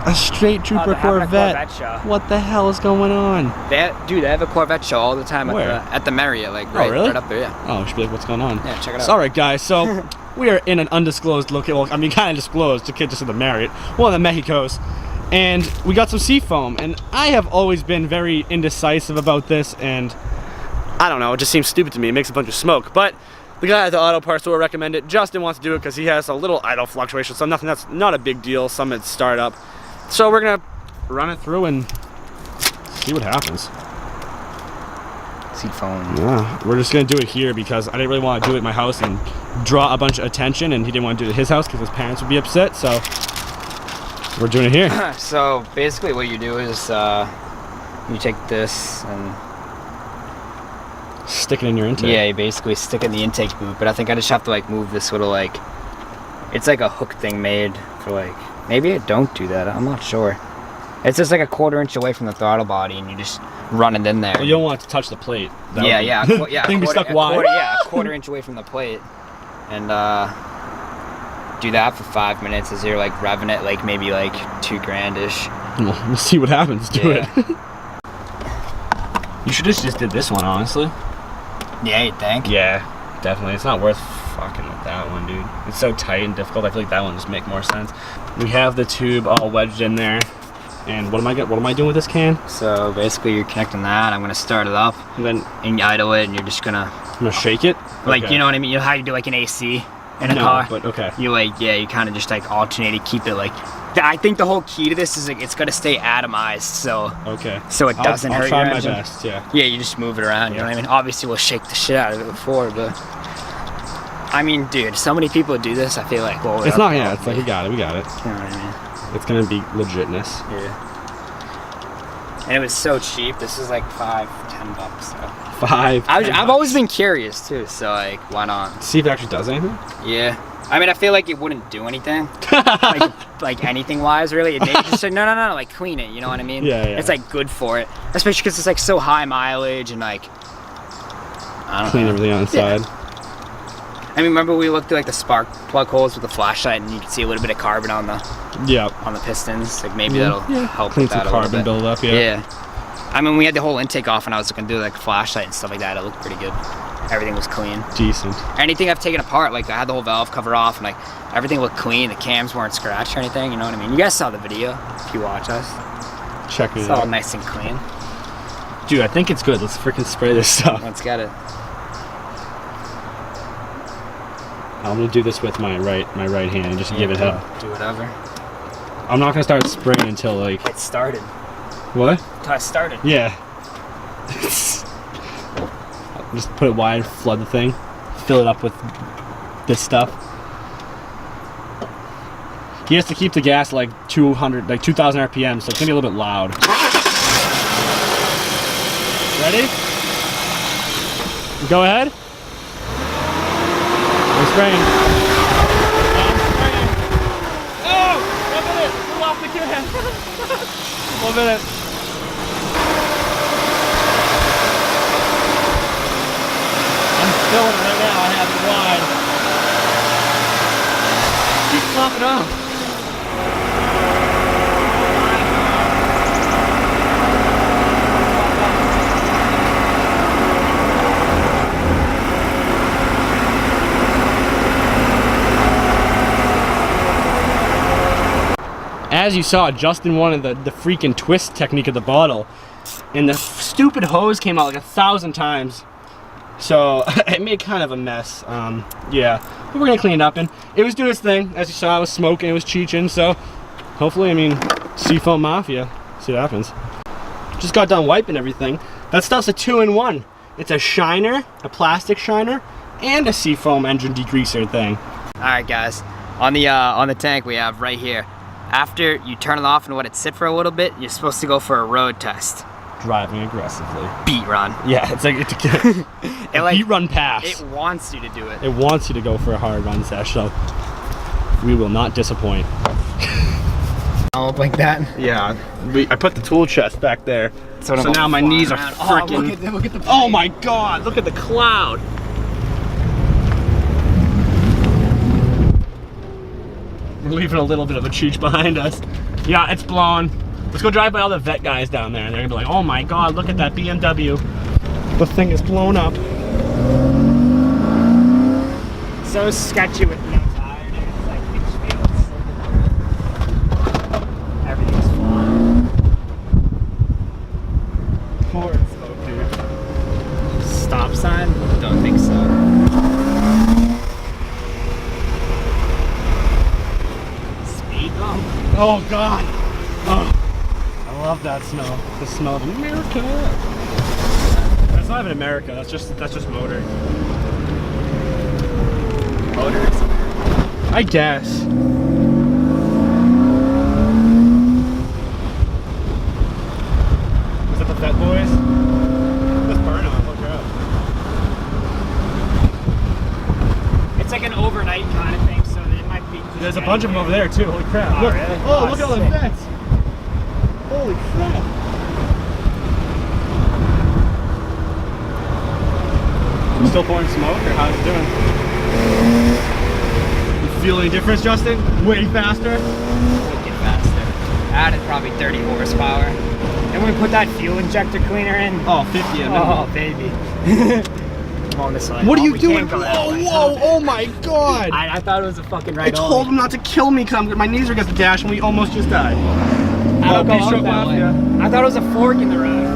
A straight trooper Corvette. What the hell is going on? Dude, they have a Corvette show all the time Where? At the Marriott, like right up there, yeah. Oh, we should be like, what's going on? Yeah, check it out. Alright guys, so we are in an undisclosed location. Well, I mean, kind of disclosed. The kid just in the Marriott, one of the Mexicos, and we got some seafoam. And I have always been very indecisive about this, and I don't know, it just seems stupid to me. It makes a bunch of smoke, but the guy at the auto parts store recommended it. Justin wants to do it because he has a little idle fluctuation, so nothing that's not a big deal. Some at startup, so we're gonna run it through and see what happens. Seafoam. Yeah, we're just gonna do it here because I didn't really want to do it at my house and draw a bunch of attention, and he didn't want to do it at his house because his parents would be upset. So we're doing it here. So basically, what you do is you take this and stick it in your intake. Yeah, you basically stick it in the intake boot. But I think I just have to like move this little like, it's like a hook thing made for like, maybe I don't do that. I'm not sure. It's just like a 1/4 inch away from the throttle body, and you just run it in there. Well, you don't want it to touch the plate. Yeah. Thing be stuck wide. Yeah, a 1/4 inch away from the plate, and do that for 5 minutes as you're like revving it, like maybe like $2,000-ish. Well, we'll see what happens. Do it. You should have just did this one, honestly. Yeah, you think? Yeah, definitely. It's not worth fucking with that one, dude. It's so tight and difficult. I feel like that one just make more sense. We have the tube all wedged in there. And what am I doing with this can? So basically, you're connecting that. I'm gonna start it up, and you idle it, and you're just gonna. I'm gonna shake it. Like okay. You know what I mean? You know how you do like an AC in a car? But okay. You like you kind of just like alternate it, keep it like. I think the whole key to this is like it's gonna stay atomized, so. Okay. So it doesn't hurt your engine. I'll try my best. Yeah. Yeah, you just move it around. You know what I mean? Obviously, we'll shake the shit out of it before, but. I mean, dude, so many people do this. I feel like it's not. Yeah, it's like we got it. You know what I mean? It's gonna be legitness. Yeah. And it was so cheap. This is like $5-10. So. I've always been curious too. So like, why not? See if it actually does anything. Yeah. I mean, I feel like it wouldn't do anything, like anything wise, really. They just said no, like clean it. You know what I mean? Yeah. It's like good for it, especially because it's like so high mileage and like. I don't clean know. everything on the side. I mean, remember we looked at like the spark plug holes with the flashlight, and you can see a little bit of carbon on the. On the pistons, like maybe that'll help clean with that some carbon buildup. Yeah. I mean, we had the whole intake off, and I was looking through like a flashlight and stuff like that. It looked pretty good. Everything was clean. Decent. Anything I've taken apart, like I had the whole valve cover off, and like everything looked clean. The cams weren't scratched or anything. You know what I mean? You guys saw the video if you watch us. Check it out. It's all nice and clean. Dude, I think it's good. Let's freaking spray this stuff. Let's get it. I'm gonna do this with my right hand and just give it hell. Do whatever. I'm not gonna start spraying until like. It started. What? Until I started. Yeah. Just put it wide, flood the thing, fill it up with this stuff. He has to keep the gas like 2,000 RPM, so it's gonna be a little bit loud. Ready? Go ahead. I'm spraying. Oh! 1 minute! Pull off the can! 1 minute. I'm filling it right now. I have it wide. Keep popping off. As you saw, Justin wanted the freaking twist technique of the bottle, and the stupid hose came out like 1,000 times. So it made kind of a mess. Yeah, but we're gonna clean it up, and it was doing its thing. As you saw, it was smoking, it was cheeching. So hopefully, I mean, Seafoam Mafia. See what happens. Just got done wiping everything. That stuff's a 2-in-1. It's a shiner, a plastic shiner, and a Seafoam engine degreaser thing. All right, guys. On the tank we have right here. After you turn it off and let it sit for a little bit, you're supposed to go for a road test. Driving aggressively. Beat run. Yeah, it's like a like, beat run pass. It wants you to do it. It wants you to go for a hard run sesh, so we will not disappoint. I'll look like that? Yeah, I put the tool chest back there. So now my knees are freaking... Oh, look at the plane. Oh my god, look at the cloud. We're leaving a little bit of a chooch behind us. Yeah, it's blown. Let's go drive by all the vet guys down there. They're gonna be like, oh my God, look at that BMW. The thing is blown up. So sketchy with no tire, dude. It's like mixed fields. Everything's flying. Poor smoke, dude. Stop sign? Don't think so. Speed bump? Oh God. Oh, I love that smell. The smell of America. That's not even America. That's just motor. Motors. I guess. Is that the Vet Boys? Let's burn them. Look out. It's like an overnight kind of thing, so it might be. There's a bunch of them over there too. Holy crap! Oh, Look. really? Oh, look at all the sick. vets. Holy crap! Still pouring smoke, or how's it doing? You feel any difference, Justin? Way faster? Wicked faster. Added probably 30 horsepower. And when we put that fuel injector cleaner in. Oh, 50 a minute. Oh, baby. Come on this side. What are Oh, you we doing? can't go that Whoa, way. whoa, oh my God! I thought it was a fucking I right told him not to kill me because my knees are against the dash and we almost just died. I don't Oh, go stroke out that left, way. yeah. I thought it was a fork in the road.